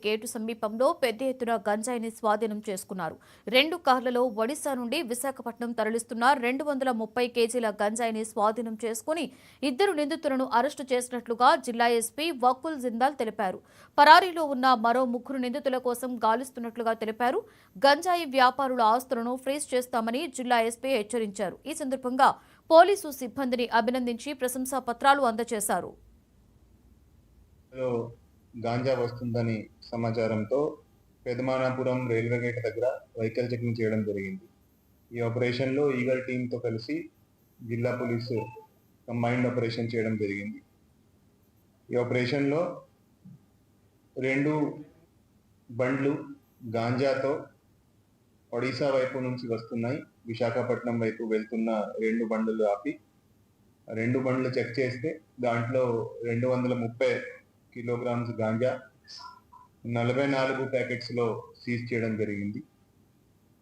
Gate సమీపంలో పెద్ద ఎత్తున గంజాయిని స్వాధీనం చేసుకున్నారు. 2 కార్లలో ఒడిశా నుండి విశాఖపట్నం తరలిస్తున్న 230 కేజీల గంజాయిని స్వాధీనం చేసుకుని 2 నిందితులను అరెస్టు చేసినట్లుగా జిల్లా ఎస్పీ వకుల్ జిందాల్ తెలిపారు. పరారీలో ఉన్న మరో 3 నిందితుల కోసం గాలిస్తున్నట్లుగా తెలిపారు. గంజాయి వ్యాపారుల ఆస్తులను ఫ్రీజ్ చేస్తామని జిల్లా ఎస్పీ హెచ్చరించారు. ఈ సందర్భంగా పోలీసు సిబ్బందిని అభినందించి ప్రశంసా పత్రాలు అందజేశారు. గాంజా వస్తుందని సమాచారంతో పెదమానాపురం రైల్వే గేట్ దగ్గర వెహికల్ చెకింగ్ చేయడం జరిగింది. ఈ ఆపరేషన్లో ఈగల్ టీంతో కలిసి జిల్లా పోలీసు కంబైన్డ్ ఆపరేషన్ చేయడం జరిగింది. ఈ ఆపరేషన్లో 2 బండ్లు గాంజాతో ఒడిశా వైపు నుంచి వస్తున్నాయి, విశాఖపట్నం వైపు వెళ్తున్న 2 బండ్లు ఆపి 2 బండ్లు చెక్ చేస్తే దాంట్లో 230 కిలోగ్రామ్స్ గాంజా 44 ప్యాకెట్స్ లో సీజ్ చేయడం జరిగింది.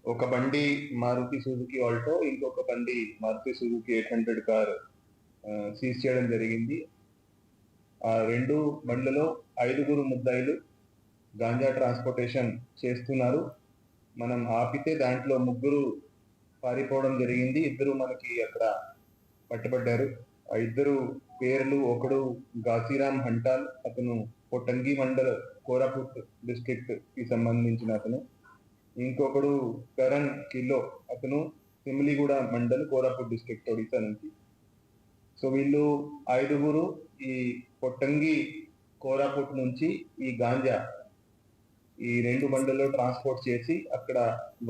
ఒక బండి మారుతి సుజుకి ఆల్టో, ఇంకొక బండి మారుతి సుజుకి 800 కార్ సీజ్ చేయడం జరిగింది. ఆ 2 బండ్లలో 5 ముద్దాయిలు గాంజా ట్రాన్స్పోర్టేషన్ చేస్తున్నారు. మనం ఆపితే దాంట్లో 3 పారిపోవడం జరిగింది. 2 మనకి అక్కడ పట్టుబడ్డారు. ఆ 2 పేర్లు, ఒకడు గాసిరామ్ హంటాల్, అతను పొట్టంగి మండల్ కోరాపుట్ డిస్ట్రిక్ట్ కి సంబంధించిన అతను. ఇంకొకడు కరణ్ కిలో, అతను సిమిలిగూడ మండల్ కోరాపుట్ డిస్ట్రిక్ట్ ఒడిశా నుంచి. సో వీళ్ళు 5 ఈ పొట్టంగి కోరాపుట్ నుంచి ఈ గాంజా ఈ 2 బండ్లలో ట్రాన్స్పోర్ట్ చేసి అక్కడ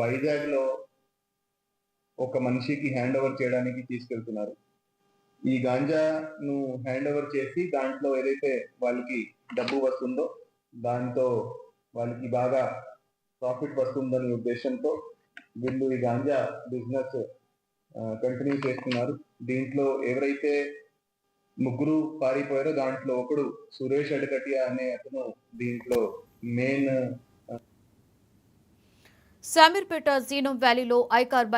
వైజాగ్ లో ఒక మనిషికి హ్యాండ్ ఓవర్ చేయడానికి తీసుకెళ్తున్నారు. ఈ గాంజాను హ్యాండ్ ఓవర్ చేసి దాంట్లో ఏదైతే వాళ్ళకి డబ్బు వస్తుందో దాంతో వాళ్ళకి బాగా ప్రాఫిట్ వస్తుందనే ఉద్దేశంతో వీళ్ళు ఈ గాంజా బిజినెస్ కంటిన్యూ చేస్తున్నారు. దీంట్లో ఎవరైతే 3 పారిపోయారో దాంట్లో ఒకడు సురేష్ అడకటియా అనే అతను దీంట్లో మెయిన్. శామీర్పేట జీనోమ్ వ్యాలీలో ఐకార్